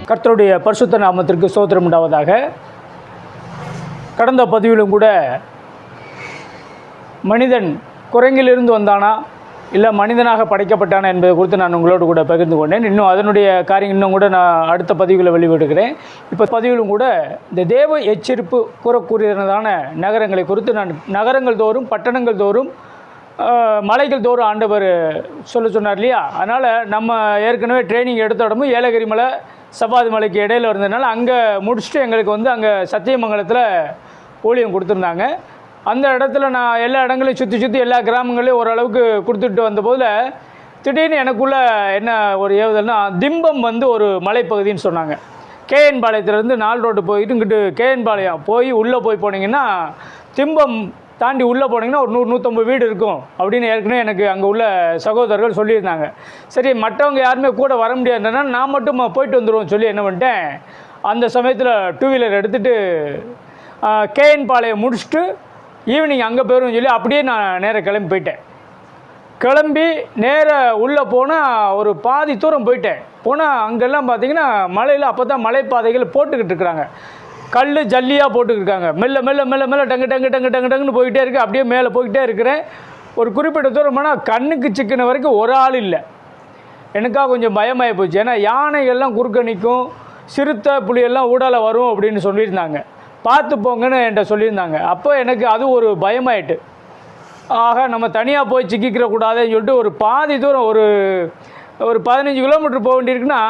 கர்த்தருடைய பரிசுத்த நாமத்திற்கு ஸ்தோத்திரம் உண்டாவதாக. கடந்த பதிவிலும் கூட மனிதன் குரங்கிலிருந்து வந்தானா இல்லை மனிதனாக படைக்கப்பட்டானா என்பதை குறித்து நான் உங்களோடு கூட பகிர்ந்து கொண்டேன். இன்னும் அதனுடைய காரியம் இன்னும் கூட நான் அடுத்த பதிவுகளை வெளியிடுகிறேன். இப்போ பதிவிலும் கூட இந்த தேவ எச்சரிப்பு கூறக்கூடியதான நகரங்களை குறித்து நான் நகரங்கள் தோறும் பட்டணங்கள் தோறும் மலைகள் தோறும் ஆண்டவர் சொன்னார் இல்லையா. அதனால் நம்ம ஏற்கனவே ட்ரைனிங் எடுத்த இடமும் ஏலகிரி மலை சபாதி மலைக்கு இடையில் இருந்ததுனால அங்கே முடிச்சுட்டு எங்களுக்கு வந்து அங்கே சத்தியமங்கலத்தில் ஊழியம் கொடுத்துருந்தாங்க. அந்த இடத்துல நான் எல்லா இடங்களையும் சுற்றி எல்லா கிராமங்களையும் ஓரளவுக்கு கொடுத்துட்டு வந்தபோதில் திடீர்னு எனக்குள்ளே என்ன ஒரு ஏவுதல்னா, திம்பம் வந்து ஒரு மலைப்பகுதின்னு சொன்னாங்க. கேஎன் பாளையத்துலேருந்து 4 ரோடு போயிட்டு இங்கிட்டு கேஎன் பாளையம் போய் உள்ளே போனீங்கன்னா திம்பம் தாண்டி உள்ளே போனீங்கன்னா ஒரு 100-150 வீடு இருக்கும் அப்படின்னு ஏற்கனவே எனக்கு அங்கே உள்ள சகோதரர்கள் சொல்லியிருந்தாங்க. சரி, மற்றவங்க யாருமே கூட வர முடியாதுன்னா நான் மட்டும் போயிட்டு வந்துடுவோம் சொல்லி என்ன பண்ணிட்டேன், அந்த சமயத்தில் 2 வீலர் எடுத்துகிட்டு கேஎன் பாளையம் முடிச்சுட்டு ஈவினிங் அங்கே போயிடும் சொல்லி அப்படியே நான் நேராக கிளம்பி போயிட்டேன். கிளம்பி நேராக உள்ளே போனால் ஒரு பாதி தூரம் போனால் அங்கெல்லாம் பார்த்திங்கன்னா மலையில் அப்போ தான் மலைப்பாதைகள் போட்டுக்கிட்டு இருக்கிறாங்க. கல் ஜல்லியாக போட்டுக்கிருக்காங்க. மெல்ல மெல்ல மெல்ல மெல்ல டங்கு டங்கு டங்கு டங்கு டங்குன்னு போய்கிட்டே இருக்குது. அப்படியே மேலே போய்கிட்டே இருக்கிறேன். ஒரு குறிப்பிட்ட தூரம் போனால் கண்ணுக்கு சிக்கின வரைக்கும் ஒரு ஆள் இல்லை. எனக்காக கொஞ்சம் பயமாகி போச்சு. ஏன்னா யானைகள்லாம் குறுக்க நிற்கும், சிறுத்தை புலியெல்லாம் ஊடால வரும் அப்படின்னு சொல்லியிருந்தாங்க. பார்த்து போங்கன்னு என்கிட்ட சொல்லியிருந்தாங்க. அப்போ எனக்கு அது ஒரு பயமாயிட்டு, ஆக நம்ம தனியாக போய் சிக்கிக்கிற கூடாதுன்னு சொல்லிட்டு ஒரு பாதி தூரம் ஒரு 15 கிலோமீட்டர் போக வேண்டியிருக்குன்னா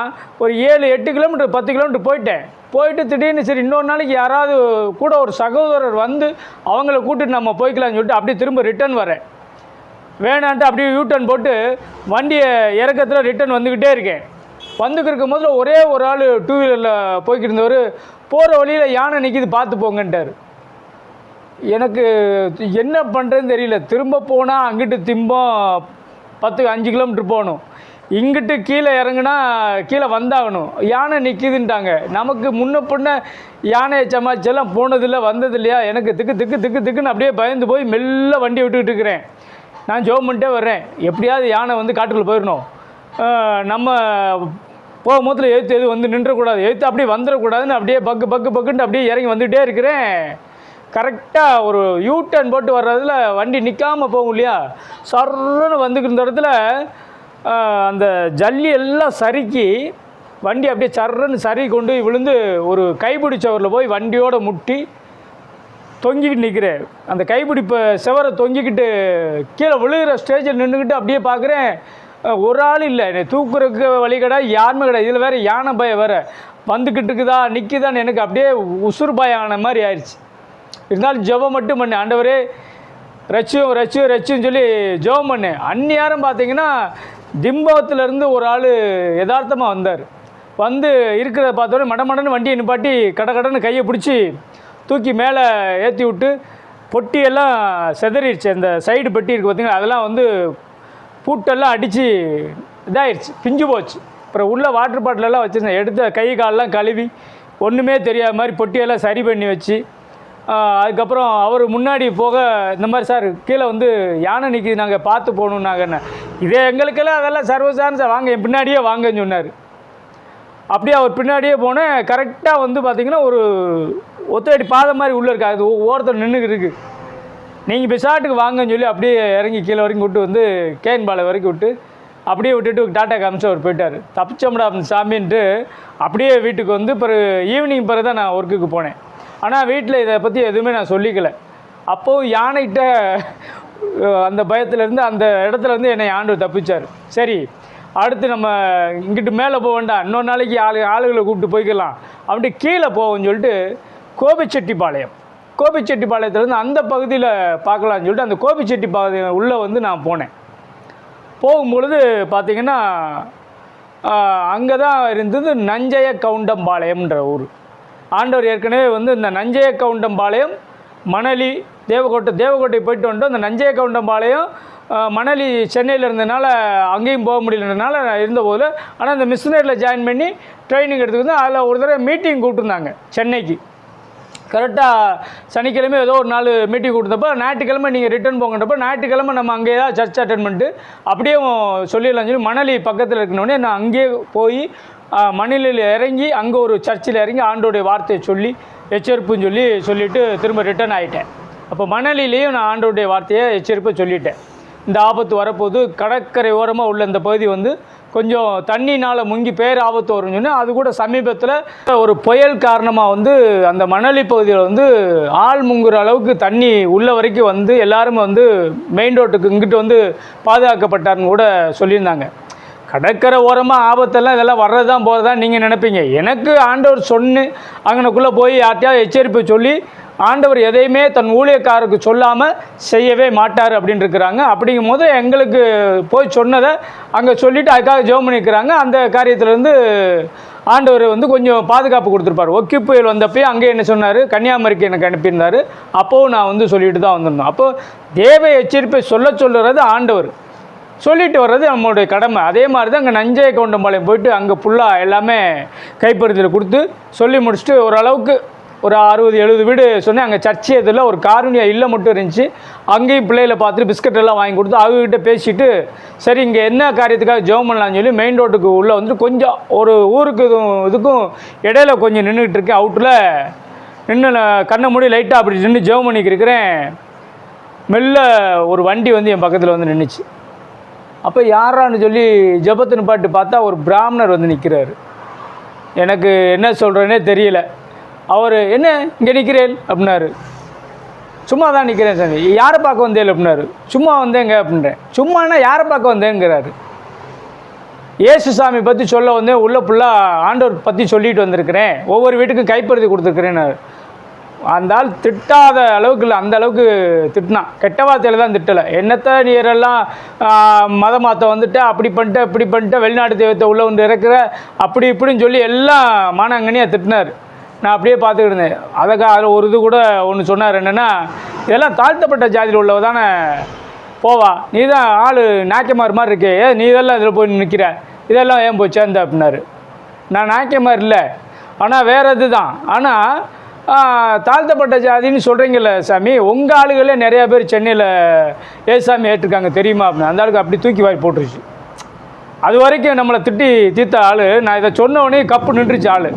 ஒரு 7-8 கிலோமீட்டர் 10 கிலோமீட்டர் போயிட்டு திடீர்னு சரி இன்னொரு நாளைக்கு யாராவது கூட ஒரு சகோதரர் வந்து அவங்கள கூட்டிட்டு நம்ம போய்க்கலாம்னு சொல்லிட்டு அப்படியே திரும்ப ரிட்டர்ன் வரேன். வேணான்ட்டு அப்படியே யூட்டர்ன் போட்டு வண்டியை இறக்கத்தில் ரிட்டர்ன் வந்துக்கிட்டே இருக்கேன். வந்துக்கிருக்கும் போதில் ஒரே ஒரு ஆள் 2 வீலரில் போய்கிட்டு இருந்தவர் போகிற வழியில் யானை நிற்கிது பார்த்து போங்கன்ட்டார். எனக்கு என்ன பண்ணுறதுன்னு தெரியல. திரும்ப போனால் அங்கிட்டு திம்பம் 5 கிலோமீட்டர் போகணும், இங்கிட்டு கீழே இறங்குனா கீழே வந்தாகணும், யானை நிற்கிதுன்ட்டாங்க. நமக்கு முன்ன யானையை சமாளிச்செல்லாம் போனதில்லை வந்தது இல்லையா. எனக்கு திக்குன்னு அப்படியே பயந்து போய் மெல்ல வண்டி விட்டுக்கிட்டு இருக்கிறேன். நான் ஜோம் பண்ணிட்டே வர்றேன், எப்படியாவது யானை வந்து காட்டுக்குள்ளே போயிடணும், நம்ம போகும்போதில் எது வந்து நின்றக்கூடாது, அப்படியே வந்துடக்கூடாதுன்னு அப்படியே பக்குன்ட்டு அப்படியே இறங்கி வந்துகிட்டே இருக்கிறேன். கரெக்டாக ஒரு யூட்டர்ன் போட்டு வர்றதில் வண்டி நிற்காமல் போகும் இல்லையா, சர்ன்னு வந்துக்கிட்டு இருந்த இடத்துல அந்த ஜல்லி எல்லாம் சறுக்கி வண்டி அப்படியே சர்றன்னு சரி கொண்டு விழுந்து ஒரு கைப்பிடி சவரில் போய் வண்டியோடு முட்டி தொங்கிக்கிட்டு நிற்கிறேன். அந்த கைப்பிடி செவரை தொங்கிக்கிட்டு கீழே விழுகிற ஸ்டேஜில் நின்றுக்கிட்டு அப்படியே பார்க்குறேன். ஒரு ஆள் இல்லை, என்னை தூக்குறதுக்கு வழி கிடையாது, யாருமே கிடையாது. இதில் வேறு யானை பயம் வேறு வந்துக்கிட்டு இருக்குதா நிற்கிதான்னு எனக்கு அப்படியே உசுறு பயம் ஆன மாதிரி ஆயிடுச்சு. இருந்தாலும் ஜெபம் மட்டும் பண்ணேன், ஆண்டவரே ரச்சுன்னு சொல்லி ஜெபம் பண்ணேன். அந்நியாரம் பார்த்தீங்கன்னா திம்பவத்திலேருந்து ஒரு ஆள் யதார்த்தமாக வந்தார். வந்து இருக்கிறத பார்த்தோன்னே மடமடன்னு வண்டியை நிப்பாட்டி கடன்னு கையை பிடிச்சி தூக்கி மேலே ஏற்றி விட்டு பொட்டியெல்லாம் செதறிடுச்சு. அந்த சைடு பெட்டி இருக்குது பார்த்திங்கன்னா, அதெல்லாம் வந்து பூட்டெல்லாம் அடித்து இதாகிடுச்சு, பிஞ்சு போச்சு. அப்புறம் உள்ள வாட்டர் பாட்டிலெல்லாம் வச்சுருந்தேன், எடுத்த கை காலெலாம் கழுவி ஒன்றுமே தெரியாத மாதிரி பொட்டியெல்லாம் சரி பண்ணி வச்சு அதுக்கப்புறம் அவர் முன்னாடி போக இந்த மாதிரி சார் கீழே வந்து யானை நிற்கிது, நாங்கள் பார்த்து போகணுன்னாங்கண்ணே. இதே எங்களுக்கெல்லாம் அதெல்லாம் சர்வசாதாரண சார், வாங்க என் பின்னாடியே வாங்கன்னு சொன்னார். அப்படியே அவர் பின்னாடியே போனேன். கரெக்டாக வந்து பார்த்திங்கன்னா ஒரு ஒத்தடி பாதை மாதிரி உள்ளே இருக்குது, அது ஓரத்தில் நின்றுக்கு இருக்குது. நீங்கள் பிசாட்டுக்கு வாங்கன்னு சொல்லி அப்படியே இறங்கி கீழே வரைக்கும் விட்டு வந்து கேஎன் பாளையம் வரைக்கும் விட்டு அப்படியே விட்டுட்டு டாட்டா காமிச்சு அவர் போயிட்டார். தப்பிச்சோம்டா சாமின்ட்டு அப்படியே வீட்டுக்கு வந்து பிறகு ஈவினிங் பிறகு தான் நான் ஒர்க்குக்கு போனேன். ஆனால் வீட்டில் இதை பற்றி எதுவுமே நான் சொல்லிக்கலை. அப்போவும் யானைகிட்ட அந்த பயத்துலேருந்து அந்த இடத்துலேருந்து என்னை ஆண்டவர் தப்பிச்சார். சரி, அடுத்து நம்ம இங்கிட்டு மேலே போக வேண்டாம், இன்னொரு நாளைக்கு ஆளுகளை கூப்பிட்டு போய்க்கலாம் அப்படின்ட்டு கீழே போவோம்னு சொல்லிட்டு கோபிச்செட்டிப்பாளையத்துலேருந்து அந்த பகுதியில் பார்க்கலான்னு சொல்லிட்டு அந்த கோபிச்செட்டிப்பாளையம் உள்ளே வந்து நான் போனேன். போகும்பொழுது பார்த்திங்கன்னா அங்கே தான் இருந்தது நஞ்சைய கவுண்டம்பாளையம்ன்ற ஊர். ஆண்டவர் ஏற்கனவே வந்து இந்த நஞ்சைய கவுண்டம்பாளையம் மணலி தேவக்கோட்டை போயிட்டு வந்துட்டு அந்த நஞ்சைய கவுண்டம்பாளையம் மணலி சென்னையில் இருந்ததுனால அங்கேயும் போக முடியலன்றதுனால இருந்தபோது, ஆனால் இந்த மிஷினரியில் ஜாயின் பண்ணி ட்ரைனிங் எடுத்துக்கிட்டு அதில் ஒரு தடவை மீட்டிங் கூப்பிட்டுருந்தாங்க சென்னைக்கு. கரெக்டாக சனிக்கிழமை ஏதோ ஒரு நாள் மீட்டிங் கொடுத்தப்போ ஞாயிற்றுக்கிழமை நீங்கள் ரிட்டர்ன் போங்கன்றப்போ ஞாயிற்றுக்கிழமை நம்ம அங்கே ஏதாவது சர்ச் அட்டன் பண்ணிட்டு அப்படியே சொல்லிடலாம்னு சொல்லி மணலி பக்கத்தில் இருக்கணுன்னே நான் அங்கேயே போய் மணலில் இறங்கி அங்கே ஒரு சர்ச்சில் இறங்கி ஆண்டோடைய வார்த்தையை சொல்லி எச்சரிப்புன்னு சொல்லிவிட்டு திரும்ப ரிட்டர்ன் ஆகிட்டேன். அப்போ மணலிலேயும் நான் ஆண்டோடைய வார்த்தையை எச்சரிப்பை சொல்லிட்டேன். இந்த ஆபத்து வரப்போது கடற்கரை ஓரமாக உள்ள இந்த பகுதி வந்து கொஞ்சம் தண்ணினால் முங்கி பேர் ஆபத்து வரும்னு சொன்னால், அது கூட சமீபத்தில் ஒரு புயல் காரணமாக வந்து அந்த மணலி பகுதியில் வந்து ஆள் முங்குற அளவுக்கு தண்ணி உள்ள வரைக்கும் வந்து எல்லாருமே வந்து மெயின் ரோட்டுக்கு இங்கிட்டு வந்து பாதுகாக்கப்பட்டார்னு கூட சொல்லியிருந்தாங்க. கடற்கரை ஓரமாக ஆபத்தெல்லாம் இதெல்லாம் வர்றது தான் போகிறது தான் நீங்கள் நினைப்பீங்க. எனக்கு ஆண்டவர் சொன்னு அங்கனக்குள்ளே போய் யார்ட்டையாவது எச்சரிப்பை சொல்லி ஆண்டவர் எதையுமே தன் ஊழியக்காரருக்கு சொல்லாமல் செய்யவே மாட்டார் அப்படின்னு இருக்கிறாங்க. அப்படிங்கும் போது எங்களுக்கு போய் சொன்னதை அங்கே சொல்லிவிட்டு அதுக்காக ஜெபம் பண்ணிக்கிறாங்க. அந்த காரியத்திலேருந்து ஆண்டவர் வந்து கொஞ்சம் பாதுகாப்பு கொடுத்துருப்பார். ஒக்கி புயல் வந்தப்போ அங்கே என்ன சொன்னார், கன்னியாகுமரிக்கு எனக்கு அனுப்பியிருந்தார். அப்போவும் நான் வந்து சொல்லிட்டு தான் வந்திருந்தோம். அப்போது தேவ எச்சரிப்பை சொல்லுறது ஆண்டவர், சொல்லிட்டு வர்றது நம்மளுடைய கடமை. அதே மாதிரி தான் அங்கே நஞ்சை கவுண்டம்பாளையம் போயிட்டு அங்கே ஃபுல்லாக எல்லாமே கைப்பறுதல் கொடுத்து சொல்லி முடிச்சுட்டு ஓரளவுக்கு ஒரு 60-70 வீடு சொன்னேன். அங்கே சர்ச்சு இதில் ஒரு காரணியா இல்லை மட்டும் இருந்துச்சு. அங்கேயும் பிள்ளைகளை பார்த்துட்டு பிஸ்கட் எல்லாம் வாங்கி கொடுத்து அவங்ககிட்ட பேசிட்டு சரி இங்கே என்ன காரியத்துக்காக ஜெபம் பண்ணலாம்னு சொல்லி மெயின் ரோட்டுக்கு உள்ளே வந்துட்டு கொஞ்சம் ஒரு ஊருக்கு இதுக்கும் இடையில கொஞ்சம் நின்றுக்கிட்டு இருக்கேன். அவுட்டில் நின்று கண்ணை மூடி லைட்டாக அப்படி நின்று ஜெபம் பண்ணிக்கிறேன். மெல்ல ஒரு வண்டி வந்து என் பக்கத்தில் வந்து நின்றுச்சு. அப்போ யாரான்னு சொல்லி ஜெபத்தின் பாட்டு பார்த்தா ஒரு பிராமணர் வந்து நிற்கிறாரு. எனக்கு என்ன சொல்கிறேன்னே தெரியல. அவர் என்ன இங்கே நிற்கிறேன் அப்படின்னாரு. சும்மா தான் நிற்கிறேன் சாமி. யாரை பார்க்க வந்தேன் அப்படின்னாரு. சும்மா வந்தேங்க அப்படின்றேன். சும்மானா யாரை பார்க்க வந்தேங்கிறாரு. இயேசு சாமி பற்றி சொல்ல வந்தேன், உள்ள ஃபுல்லாக ஆண்டவர் பற்றி சொல்லிட்டு வந்திருக்கிறேன், ஒவ்வொரு வீட்டுக்கும் கைப்பறுத்தி கொடுத்துருக்குறேன்னாரு. அந்த ஆள் திட்டாத அளவுக்கு இல்லை, அந்த அளவுக்கு திட்டினான். கெட்ட வார்த்தையில் தான் திட்டலை. என்னத்தை நீரெல்லாம் மத மாற்ற வந்துட்டு அப்படி பண்ணிட்டு இப்படி பண்ணிட்டு வெளிநாட்டு தெய்வத்தை உள்ளே வந்து இறக்குற அப்படி இப்படின்னு சொல்லி எல்லாம் மானாங்கனியாக திட்டினார். நான் அப்படியே பார்த்துக்கிட்டு இருந்தேன். அதுக்காக அதில் ஒரு இது கூட ஒன்று சொன்னார். என்னென்னா, இதெல்லாம் தாழ்த்தப்பட்ட ஜாதியில் உள்ளவ தானே போவா, நீ தான் ஆள் நாய்க்கமார் மாதிரி இருக்கே, நீ இதெல்லாம் இதில் போய் நிற்கிற, இதெல்லாம் ஏன் போய் சேர்ந்த அப்படின்னாரு. நான் நாய்க்கமார் இல்லை, ஆனால் வேறு இது தான். ஆனால் தாழ்த்தப்பட்ட ஜாதின்னு சொல்கிறீங்கள சாமி, உங்கள் ஆளுகளே நிறையா பேர் சென்னையில் ஏசாமி ஏற்றிருக்காங்க தெரியுமா அப்படின்னு. அந்த ஆளுக்கு அப்படி தூக்கி வாய் போட்டுருச்சு. அது வரைக்கும் நம்மளை திட்டி தீர்த்த ஆள், நான் இதை சொன்ன உடனே கப்பு நின்றுச்சு ஆள்.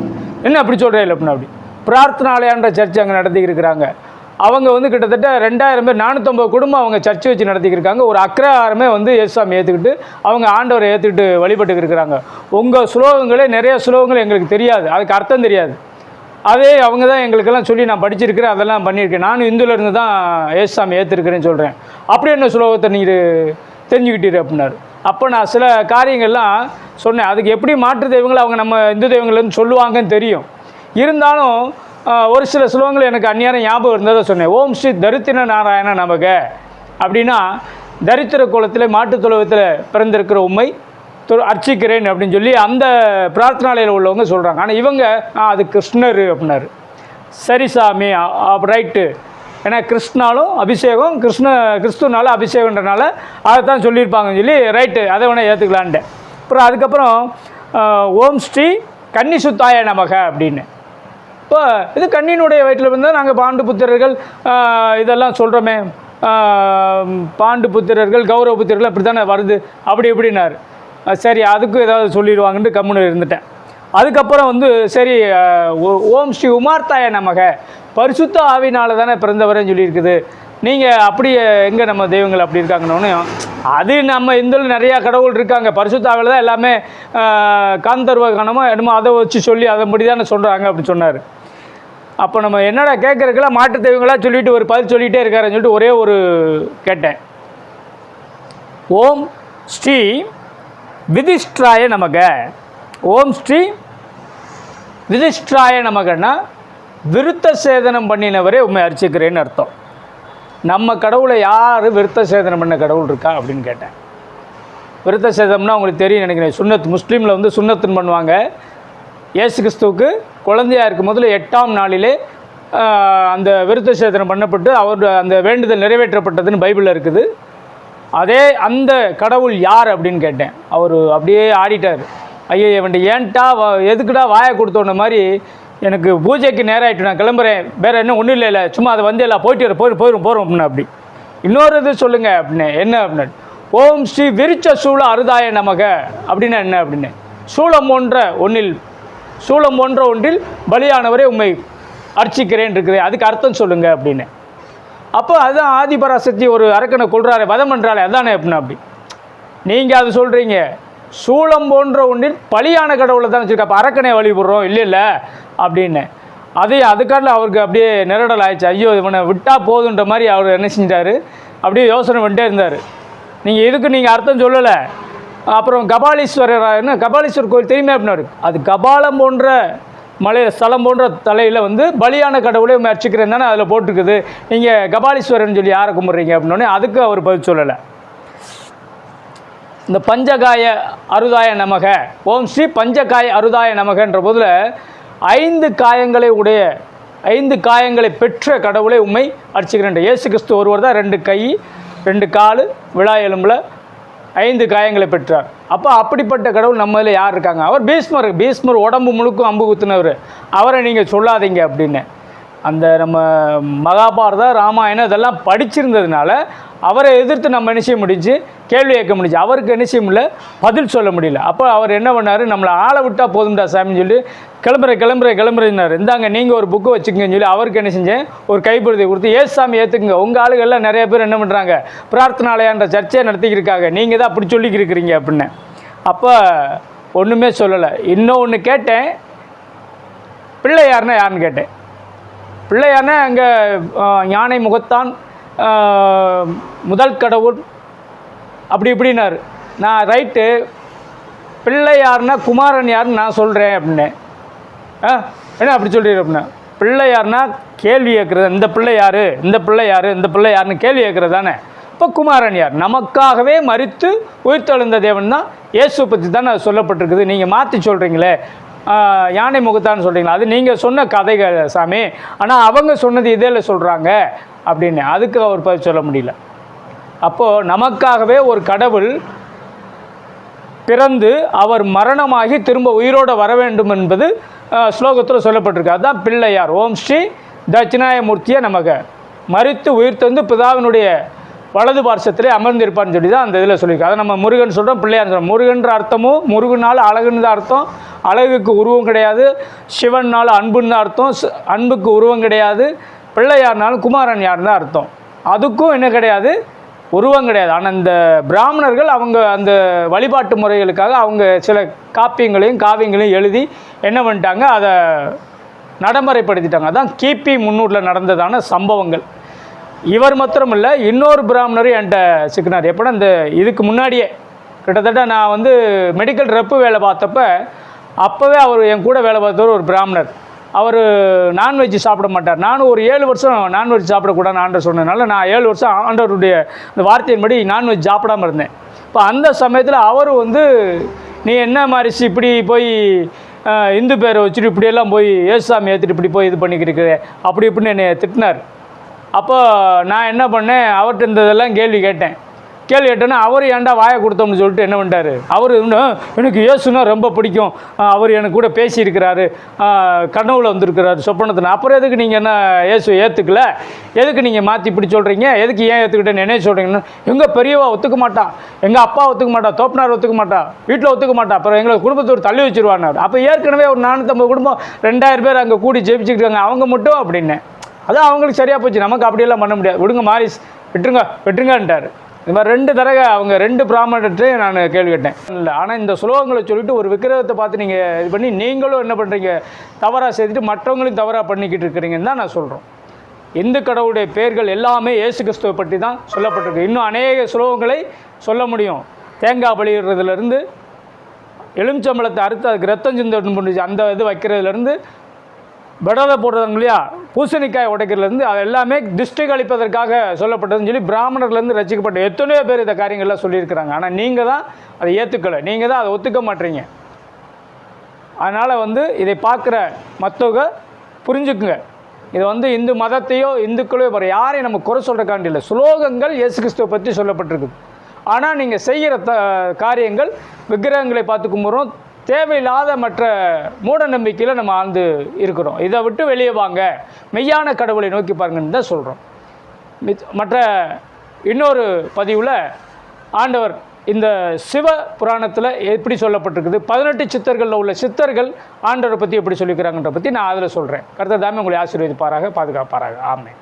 என்ன அப்படி சொல்கிறேன் இல்லை அப்படின்னா. அப்படி பிரார்த்தனாலயான்ற சர்ச் அங்கே நடத்திக்கிருக்கிறாங்க. அவங்க வந்து கிட்டத்தட்ட 2000 பேர் 450 குடும்பம் அவங்க சர்ச்சை வச்சு நடத்திக்கிருக்காங்க. ஒரு அக்ரஹாரமே வந்து ஏசாமி ஏற்றுக்கிட்டு அவங்க ஆண்டவரை ஏற்றுக்கிட்டு வழிபட்டுக்கு இருக்கிறாங்க. உங்கள் ஸ்லோகங்களே நிறைய ஸ்லோகங்கள் எங்களுக்கு தெரியாது, அதுக்கு அர்த்தம் தெரியாது. அதே அவங்க தான் எங்களுக்கெல்லாம் சொல்லி நான் படிச்சிருக்கிறேன், அதெல்லாம் பண்ணியிருக்கேன். நானும் இந்துலேருந்து தான் ஏசாமி ஏற்றுருக்கிறேன்னு சொல்கிறேன். அப்படி என்ன ஸ்லோகத்தை நீங்கள் தெரிஞ்சுக்கிட்டீரு அப்படின்னாரு. அப்போ நான் சில காரியங்கள்லாம் சொன்னேன். அதுக்கு எப்படி மாற்று தெய்வங்களை அவங்க நம்ம இந்து தெய்வங்கள்னு சொல்லுவாங்கன்னு தெரியும். இருந்தாலும் ஒரு சில ஸ்லோகங்கள் எனக்கு அந்நியாரம் ஞாபகம் இருந்ததை சொன்னேன். ஓம் ஸ்ரீ தரித்திர நாராயண நமக அப்படின்னா, தரித்திர குலத்தில் மாட்டுத் தொழுவத்தில் பிறந்திருக்கிற உண்மை அர்ச்சிக்கிறேன் அப்படின்னு சொல்லி அந்த பிரார்த்தனாலயில் உள்ளவங்க சொல்கிறாங்க. ஆனால் இவங்க அது கிருஷ்ணர் அப்படின்னாரு. சரி சாமி, ரைட்டு, ஏன்னா கிருஷ்ணாலும் அபிஷேகம், கிறிஸ்துவனாலும் அபிஷேகன்றனால அதை தான் சொல்லியிருப்பாங்கன்னு சொல்லி ரைட்டு, அதை வேணால் ஏற்றுக்கலான்ட்டேன். அப்புறம் அதுக்கப்புறம் ஓம் ஸ்ரீ கன்னி சுத்தாய நமக அப்படின்னு. இப்போ இது கண்ணியினுடைய வயிற்றில் இருந்தால் நாங்கள் பாண்டு புத்திரர்கள் இதெல்லாம் சொல்கிறோமே, பாண்டு புத்திரர்கள் கௌரவ புத்திரர்கள் அப்படி தானே வருது அப்படி எப்படின்னாரு. சரி, அதுக்கும் ஏதாவது சொல்லிடுவாங்கன்ட்டு கம்முன்னு இருந்துட்டேன். அதுக்கப்புறம் வந்து சரி, ஓம் ஸ்ரீ உமார்த்தாய நமக பரிசுத்த ஆவினால தானே பிறந்தவரேன்னு சொல்லியிருக்குது, நீங்கள் அப்படி எங்கே நம்ம தெய்வங்கள் அப்படி இருக்காங்கன்னு. அது நம்ம இந்தில் நிறையா கடவுள் இருக்காங்க, பரிசுத்த ஆவியில் தான் எல்லாமே காந்தர்வ கணமோ என்னமோ அதை வச்சு சொல்லி அதை முடி தானே சொல்கிறாங்க அப்படின்னு சொன்னார். அப்போ நம்ம என்னடா கேட்குறதுக்கெல்லாம் மாட்டு தெய்வங்களாக சொல்லிவிட்டு ஒரு பதில் சொல்லிகிட்டே இருக்காருன்னு சொல்லிட்டு ஒரே ஒரு கேட்டேன். ஓம் ஸ்ரீ விதிஷ்ட்ராய நமக. ஓம் ஸ்ரீ விதிஷ்ட்ராய நமகன்னா விருத்த சேதனம் பண்ணினவரே உண்மை அர்ச்சிக்கிறேன்னு அர்த்தம். நம்ம கடவுளை யார் விருத்த சேதனம் பண்ண கடவுள் இருக்கா அப்படின்னு கேட்டேன். விருத்த சேதம்னா உங்களுக்கு தெரியும் நினைக்கிறேன். சுன்னத், முஸ்லீமில் வந்து சுன்னத்துன்னு பண்ணுவாங்க. இயேசு கிறிஸ்துவுக்கு குழந்தையாக இருக்கும் போதில் 8ஆம் நாளிலே அந்த விருத்த சேதனம் பண்ணப்பட்டு அவர் அந்த வேண்டுதல் நிறைவேற்றப்பட்டதுன்னு பைபிளில் இருக்குது. அதே அந்த கடவுள் யார் அப்படின்னு கேட்டேன். அவர் அப்படியே ஆடிட்டார். ஐயோ இவன்ட்டு ஏன்ட்டா எதுக்குடா வாயை கொடுத்தோன்ன மாதிரி, எனக்கு பூஜைக்கு நேரம் ஆகிட்டு, நான் கிளம்புறேன், வேறு என்ன ஒன்றும் இல்லை, சும்மா அதை வந்து எல்லாம் போயிட்டு போயிடும் அப்படின்னா. அப்படி இன்னொரு இது சொல்லுங்கள் அப்படின்னு. என்ன அப்படின்னு, ஓம் ஸ்ரீ விருச்ச சூழ அருதாய நமக அப்படின்னா என்ன அப்படின்னு. சூளம் போன்ற ஒன்றில் பலியானவரே உம்மை அர்ச்சிக்கிறேன் இருக்குது, அதுக்கு அர்த்தம் சொல்லுங்கள் அப்படின்னு. அப்போ அதுதான் ஆதிபராசக்தி ஒரு அரக்கனை கொள்றாரு, வதம் பண்ணுறாளே, அதானே அப்படின்னா. அப்படி நீங்கள் அது சொல்கிறீங்க, சூளம் போன்ற ஒன்றில் பலியான கடவுளை தான் வச்சுருக்கா, அப்போ அரக்கனை வழிபடுறோம் இல்லை அப்படின்னு. அதுக்காட்டில் அவருக்கு அப்படியே நிரடல் ஆயிடுச்சு. ஐயோ இவனை விட்டால் போதுன்ற மாதிரி அவர் என்ன செஞ்சிட்டாரு, அப்படியே யோசனை பண்ணிட்டே இருந்தார். நீங்கள் அர்த்தம் சொல்லலை. அப்புறம் கபாலீஸ்வரர் கோயில் தெரியுமே அப்படின்னாரு. அது கபாலம் போன்ற ஸ்தலம் போன்ற தலையில் பலியான கடவுளை அர்ச்சிக்கிறேன் தானே அதில் போட்டிருக்குது, நீங்கள் கபாலீஸ்வரன் சொல்லி யாரை கும்பிட்றீங்க அப்படின்னோடனே அதுக்கு அவர் பதில் சொல்லலை. இந்த பஞ்சகாய அருதாய நமக, ஓம் ஸ்ரீ பஞ்சகாய அருதாய நமகன்ற போதில் 5 காயங்களை பெற்ற கடவுளை உண்மை அர்ச்சிக்கிறேன். இயேசு கிறிஸ்து ஒருவர் தான் 2 கை 2 கால் விழா எலும்பில் 5 காயங்களை பெற்றார். அப்போ அப்படிப்பட்ட கடவுள் நம்மதில் யார் இருக்காங்க? அவர் பீஷ்மர் உடம்பு முழுக்கும் அம்பு குத்துனவர், அவரை நீங்கள் சொல்லாதீங்க அப்படின்னு. அந்த நம்ம மகாபாரத ராமாயணம் இதெல்லாம் படிச்சிருந்ததுனால அவரை எதிர்த்து நம்ம என்ன செய்ய முடிஞ்சு, கேள்வி கேட்க முடிஞ்சு. அவருக்கு என்ன செய்ய முடியல, பதில் சொல்ல முடியல. அப்போ அவர் என்ன பண்ணார், நம்மளை ஆளை விட்டால் போதும்டா சாமின்னு சொல்லி கிளம்புறேன்னார். இந்தாங்க நீங்கள் ஒரு புக்கு வச்சுக்கங்கன்னு சொல்லி அவருக்கு என்ன செஞ்சேன், ஒரு கைப்பிரதி கொடுத்து, ஏசு சாமி ஏற்றுக்குங்க. உங்கள் ஆளுகள்லாம் நிறைய பேர் என்ன பண்ணுறாங்க, பிரார்த்தனாலயான்ற சர்ச்சையை நடத்திக்கிருக்காங்க, நீங்கள் தான் அப்படி சொல்லிக்கிருக்கிறீங்க அப்படின்னு. அப்போ ஒன்றுமே சொல்லலை. இன்னொன்று கேட்டேன், பிள்ளையார்னா யாருன்னு கேட்டேன். பிள்ளையார்னா அங்கே யானை முகத்தான், முதல் கடவுள் அப்படி இப்படின்னாரு. நான் ரைட்டு, பிள்ளையார்னா குமாரன் யாருன்னு நான் சொல்கிறேன் அப்படின்னு. என்ன அப்படி சொல்கிறீர் அப்படின்னா, பிள்ளையார்னா கேள்வி கேட்குறது, இந்த பிள்ளை யாருன்னு கேள்வி கேட்குறது தானே. இப்போ குமாரன் யார்? நமக்காகவே மரித்து உயிர்த்தெழுந்த தேவன் தான். இயேசு பற்றி தானே அது சொல்லப்பட்டிருக்குது, நீங்கள் மாற்றி சொல்கிறீங்களே, யானை முகத்தான்னு சொல்கிறீங்களா, அது நீங்கள் சொன்ன கதைகள் சாமி, ஆனால் அவங்க சொன்னது இதில் சொல்கிறாங்க அப்படின்னு. அதுக்கு அவர் பதில் சொல்ல முடியல. அப்போது நமக்காகவே ஒரு கடவுள் பிறந்து அவர் மரணமாகி திரும்ப உயிரோடு வர வேண்டும் என்பது ஸ்லோகத்தில் சொல்லப்பட்டிருக்கு. அதுதான் பிள்ளையார். ஓம் ஸ்ரீ தட்சிணாயமூர்த்தியை நமக்கு மரித்து உயிர் தந்து பிதாவினுடைய வலது பார்சத்திலே அமர்ந்திருப்பான்னு சொல்லி தான் அந்த இதில் சொல்லியிருக்கு. அதை நம்ம முருகன் சொல்கிறோம், பிள்ளையார் சொல்கிறோம். முருகன்ற அர்த்தமும், முருகனால் அழகுன்னு தான் அர்த்தம், அழகுக்கு உருவம் கிடையாது. சிவனால் அன்புன்னு தான் அர்த்தம், அன்புக்கு உருவம் கிடையாது. பிள்ளையார்னாலும் குமாரன் யாருன்னு தான் அர்த்தம், அதுக்கும் என்ன கிடையாது, உருவம் கிடையாது. ஆனால் இந்த பிராமணர்கள் அவங்க அந்த வழிபாட்டு முறைகளுக்காக அவங்க சில காவியங்களையும் எழுதி என்ன பண்ணிட்டாங்க, அதை நடைமுறைப்படுத்திட்டாங்க. அதான் கிபி 300 நடந்ததான சம்பவங்கள். இவர் மாத்திரம் இல்லை, இன்னொரு பிராமணர் என்கிட்ட சிக்கினார். எப்படின்னா இந்த இதுக்கு முன்னாடியே கிட்டத்தட்ட நான் மெடிக்கல் ரெப்பு வேலை பார்த்தப்ப அப்போவே அவர் என் கூட வேலை பார்த்தவர் ஒரு பிராமணர். அவர் நான்வெஜ் சாப்பிட மாட்டார். நானும் ஒரு 7 வருஷம் நான்வெஜ் சாப்பிடக்கூடாதுன்னு ஆண்டவர் சொன்னதுனால நான் 7 வருஷம் ஆண்டவருடைய இந்த வார்த்தையின்படி நான்வெஜ் சாப்பிடாமல் இருந்தேன். இப்போ அந்த சமயத்தில் அவர் நீ என்ன மாதிரி இப்படி போய் இந்து பேரை வச்சுட்டு இப்படியெல்லாம் போய் ஏசுசாமி ஏற்றுட்டு இப்படி போய் இது பண்ணிக்கிட்டு அப்படி இப்படின்னு என்னை திட்டினார். அப்போ நான் என்ன பண்ணேன், அவர்கிட்ட இந்த இதெல்லாம் கேள்வி கேட்டேன்னா அவர் ஏன்டா வாயை கொடுத்தோம்னு சொல்லிட்டு என்ன பண்ணிட்டார், அவர் எனக்கு இயேசுனா ரொம்ப பிடிக்கும், அவர் எனக்கு கூட பேசியிருக்கிறாரு, கனவுல வந்திருக்கிறாரு சொப்பனத்தில். அப்புறம் எதுக்கு நீங்கள் என்ன இயேசு ஏற்றுக்கல, எதுக்கு நீங்கள் மாற்றி இப்படி சொல்கிறீங்க, எதுக்கு ஏன் ஏற்றுக்கிட்டேன்னு என்ன சொல்கிறீங்கன்னா, எங்கள் பெரியவா ஒத்துக்க மாட்டா, எங்கள் அப்பா ஒத்துக்க மாட்டா, தோப்பனார் ஒத்துக்க மாட்டா, வீட்டில் ஒத்துக்க மாட்டா, அப்புறம் எங்களை குடும்பத்தோடு தள்ளி வச்சுருவானார். அப்போ ஏற்கனவே ஒரு 450 குடும்பம் 2000 பேர் அங்கே கூடி ஜெயிச்சுக்கிட்டாங்க, அவங்க மட்டும் அப்படின்னேன். அதான் அவங்களுக்கு சரியாக போச்சு, நமக்கு அப்படியெல்லாம் பண்ண முடியாது, விடுங்க மாரிஸ் வெட்டுருங்கன்ட்டார். இது மாதிரி 2 தடவை அவங்க 2 பிராமணர்கிட்டே நான் கேள்வி கேட்டேன். இல்லை, ஆனால் இந்த ஸ்லோகங்களை சொல்லிவிட்டு ஒரு விக்கிரகத்தை பார்த்து நீங்கள் இது பண்ணி நீங்களும் என்ன பண்ணுறீங்க, தவறாக செய்துட்டு மற்றவங்களையும் தவறாக பண்ணிக்கிட்டு இருக்கிறீங்கன்னு தான் நான் சொல்கிறோம். இந்து கடவுளுடைய பெயர்கள் எல்லாமே இயேசு கிறிஸ்துவை பற்றி தான் சொல்லப்பட்டிருக்கு. இன்னும் அநேக ஸ்லோகங்களை சொல்ல முடியும். தேங்காய் பலியிடுறதுலேருந்து, எலுமிச்சம்பழத்தை அறுத்து அதுக்கு ரத்தம் சிந்து அந்த இது வைக்கிறதுலேருந்து, விடலை போடுறதுங்க இல்லையா, பூசணிக்காய் உடைக்கிறதுலேருந்து, அது எல்லாமே திருஷ்டி கழிப்பதற்காக சொல்லப்பட்டதுன்னு சொல்லி பிராமணர்லேருந்து ரசிக்கப்பட்ட எத்தனையோ பேர் இந்த காரியங்கள்லாம் சொல்லியிருக்கிறாங்க. ஆனால் நீங்கள் தான் அதை ஏற்றுக்கலை, நீங்கள் தான் அதை ஒத்துக்க மாட்டீங்க. அதனால் இதை பார்க்குற மற்றவங்க புரிஞ்சுக்குங்க. இது இந்து மதத்தையோ இந்துக்களையோ வேறு யாரையும் நம்ம குறை சொல்கிறக்காண்டி இல்லை. ஸ்லோகங்கள் இயேசு கிறிஸ்துவை பற்றி சொல்லப்பட்டிருக்குது. ஆனால் நீங்கள் செய்கிற காரியங்கள் விக்கிரகங்களை பார்த்து கும்பிட்றோம், தேவையில்லாத மற்ற மூட நம்பிக்கையில் நம்ம ஆழ்ந்து இருக்கிறோம். இதை விட்டு வெளியே வாங்க, மெய்யான கடவுளை நோக்கி பாருங்கன்னு தான் சொல்கிறோம். மற்ற இன்னொரு பதிவில் ஆண்டவர் இந்த சிவ புராணத்தில் எப்படி சொல்லப்பட்டிருக்குது, 18 சித்தர்களில் உள்ள சித்தர்கள் ஆண்டவரை பற்றி எப்படி சொல்லிக்கிறாங்கன்ற பற்றி நான் அதில் சொல்கிறேன். கர்த்தர் தாமே உங்களை ஆசீர்வதிப்பாராக, பாதுகாப்பாராக. ஆமென்.